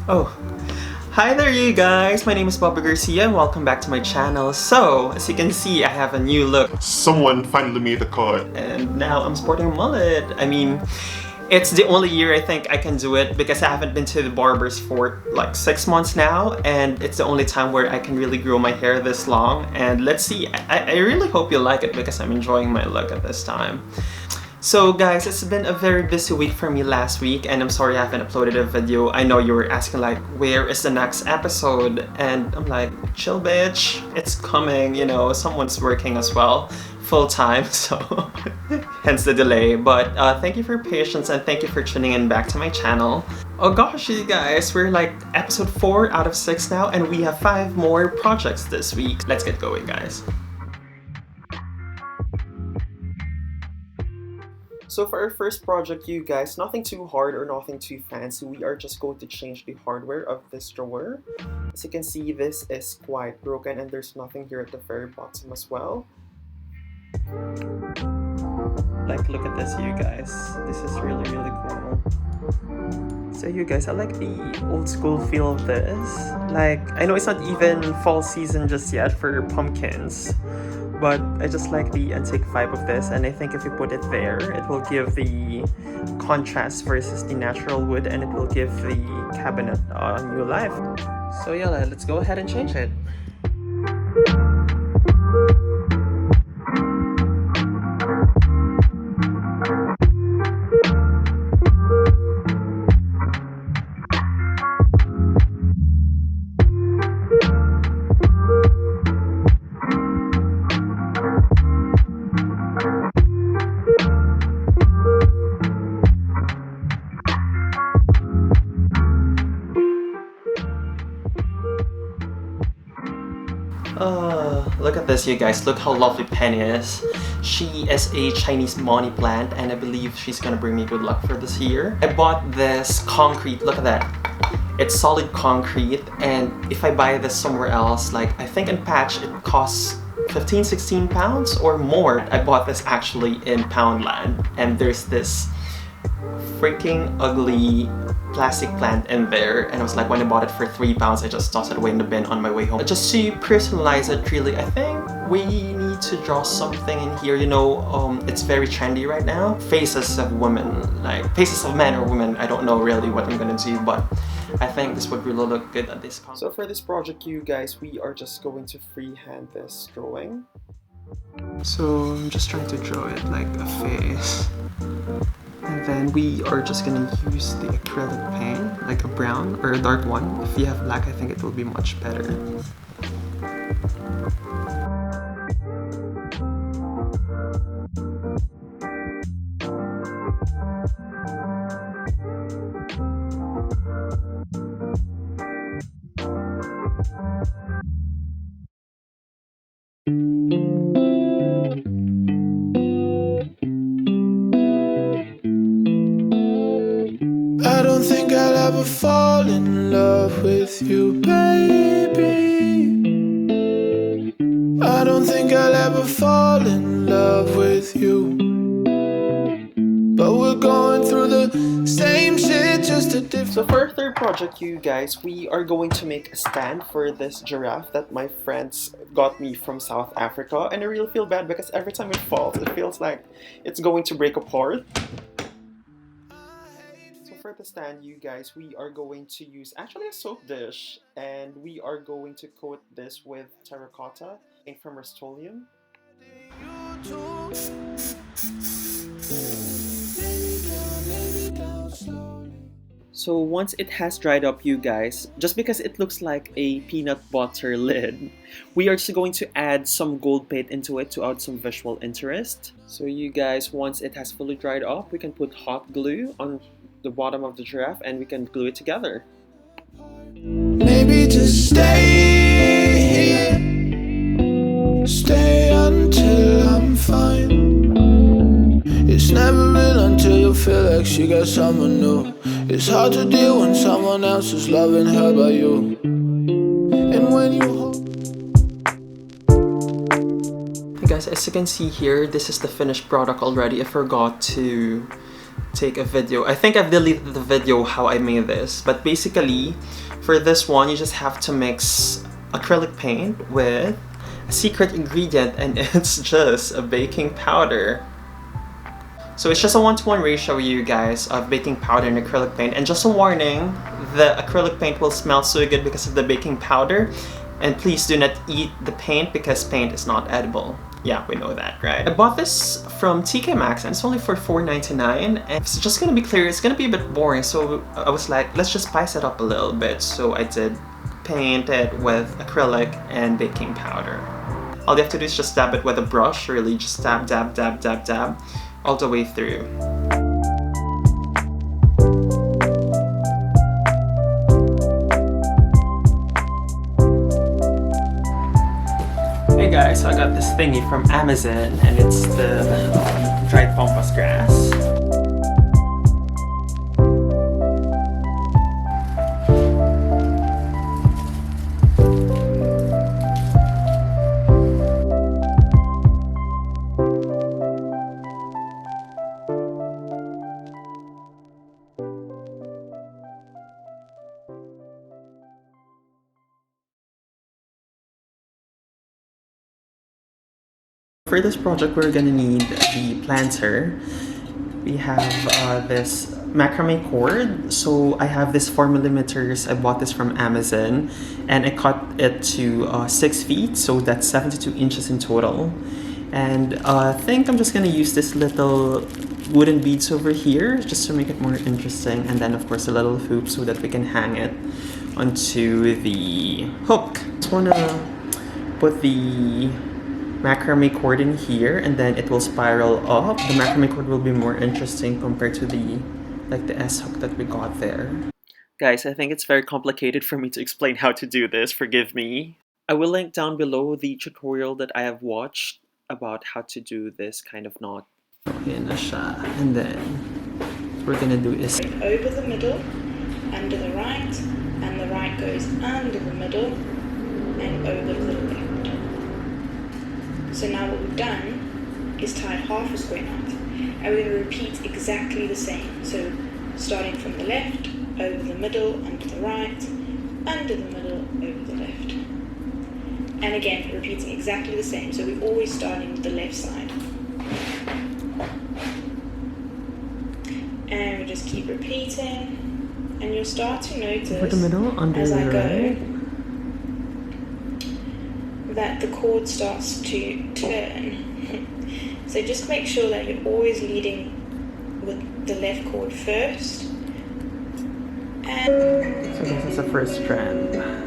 Oh, hi there you guys! My name is Bobby Garcia and welcome back to my channel. So, as you can see, I have a new look. Someone finally made the cut. And now I'm sporting a mullet. I mean, it's the only year I think I can do it because I haven't been to the barbers for like 6 months now, and it's the only time where I can really grow my hair this long. And let's see, I really hope you like it because I'm enjoying my look at this time. So guys, it's been a very busy week for me last week, and I'm sorry I haven't uploaded a video. I know you were asking like, where is the next episode? And I'm like, chill bitch, it's coming, you know, someone's working as well, full time, so hence the delay. But thank you for your patience and thank you for tuning in back to my channel. Oh gosh, you guys, we're like episode 4 out of 6 now, and we have 5 more projects this week. Let's get going, guys. So for our first project, you guys, nothing too hard or nothing too fancy. We are just going to change the hardware of this drawer. As you can see, this is quite broken and there's nothing here at the very bottom as well. Like, look at this, you guys. This is really, really cool. So you guys, I like the old school feel of this. Like, I know it's not even fall season just yet for pumpkins, but I just like the antique vibe of this, and I think if you put it there, it will give the contrast versus the natural wood, and it will give the cabinet a new life. So yeah, let's go ahead and change it. Look at this, you guys. Look how lovely Penny is. She is a Chinese money plant, and I believe she's gonna bring me good luck for this year. I bought this concrete. Look at that. It's solid concrete, and if I buy this somewhere else, like I think in Patch, it costs 15-16 pounds or more. I bought this actually in Poundland, and there's this freaking ugly plastic plant in there, and I was like, when I bought it for 3 pounds, I just tossed it away in the bin on my way home. Just to personalize it, really, I think we need to draw something in here. You know, it's very trendy right now. Faces of women, like faces of men or women. I don't know really what I'm gonna do, but I think this would really look good at this point. So for this project, you guys, we are just going to freehand this drawing. So I'm just trying to draw it like a face. And then we are just gonna use the acrylic paint, like a brown or a dark one. If you have black, I think it will be much better. I don't think I'll ever fall in love with you, baby. I don't think I'll ever fall in love with you. But we're going through the same shit, just a different. So for our third project, you guys, we are going to make a stand for this giraffe that my friends got me from South Africa. And I really feel bad because every time it falls, it feels like it's going to break apart. For the stand, you guys, we are going to use actually a soap dish, and we are going to coat this with terracotta and from Rust-Oleum. So once it has dried up, you guys, just because it looks like a peanut butter lid, we are just going to add some gold paint into it to add some visual interest. So you guys, once it has fully dried up, we can put hot glue on the bottom of the giraffe and we can glue it together. Maybe just stay here, stay until I'm fine. It's never real until you feel like she got someone new. It's hard to deal when someone else is loving her by you. And when you Hey guys, as you can see here, this is the finished product already. I forgot to take a video. I think I've deleted the video how I made this, but basically for this one you just have to mix acrylic paint with a secret ingredient, and it's just a baking powder. So it's just a 1-to-1 ratio, you guys, of baking powder and acrylic paint. And just a warning, the acrylic paint will smell so good because of the baking powder. And please do not eat the paint because paint is not edible. Yeah, we know that, right? I bought this from TK Maxx and it's only for $4.99. And it's just gonna be clear, it's gonna be a bit boring. So I was like, let's just spice it up a little bit. So I did paint it with acrylic and baking powder. All you have to do is just dab it with a brush, really just dab, dab, dab, dab, dab, all the way through. Hey guys, so I got this thingy from Amazon and it's the dried pampas grass. For this project, we're gonna need the planter. We have this macrame cord. So I have this 4mm. I bought this from Amazon and I cut it to 6 feet, so that's 72 inches in total. And I think I'm just gonna use this little wooden beads over here just to make it more interesting, and then of course a little hoop so that we can hang it onto the hook. Just wanna put the macrame cord in here and then it will spiral up. The macrame cord will be more interesting compared to the S hook that we got there. Guys, I think it's very complicated for me to explain how to do this, forgive me. I will link down below the tutorial that I have watched about how to do this kind of knot. Okay, na siya. And then what we're gonna do is over the middle, under the right, and the right goes under the middle and over to the left. So now what we've done is tie half a square knot, and we're going to repeat exactly the same. So starting from the left, over the middle, under the right, under the middle, over the left. And again, repeating exactly the same. So we're always starting with the left side. And we just keep repeating, and you'll start to notice over the middle, under as the I go, right. that the cord starts to turn. So just make sure that you're always leading with the left cord first. And so this is the first strand.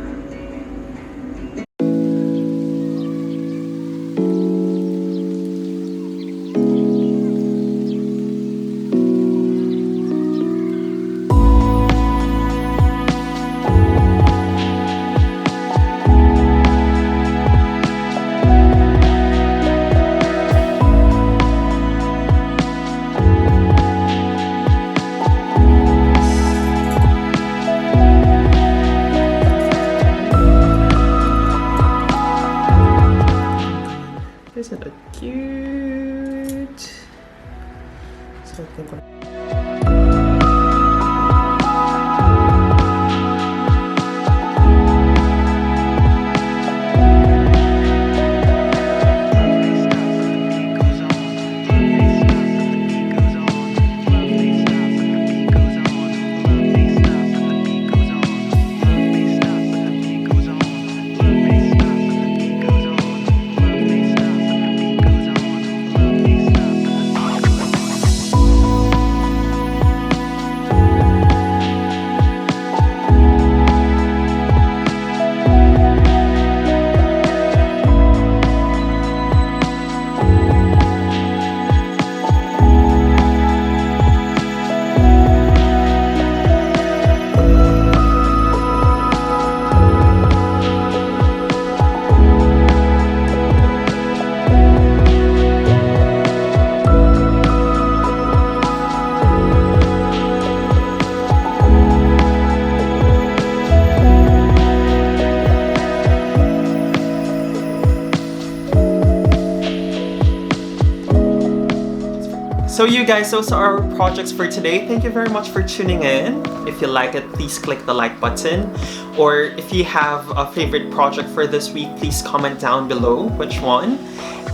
So you guys, those are our projects for today. Thank you very much for tuning in. If you like it, please click the like button. Or if you have a favorite project for this week, please comment down below which one.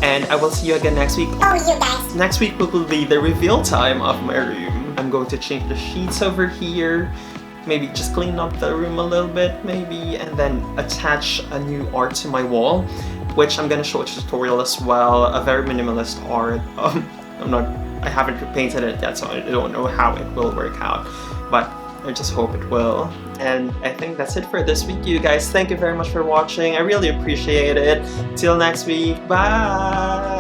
And I will see you again next week. Oh, you guys. Next week will be the reveal time of my room. I'm going to change the sheets over here. Maybe just clean up the room a little bit, maybe, and then attach a new art to my wall, which I'm gonna show a tutorial as well. A very minimalist art. I haven't painted it yet, so I don't know how it will work out, but I just hope it will. And I think that's it for this week, you guys. Thank you very much for watching. I really appreciate it. Till next week. Bye!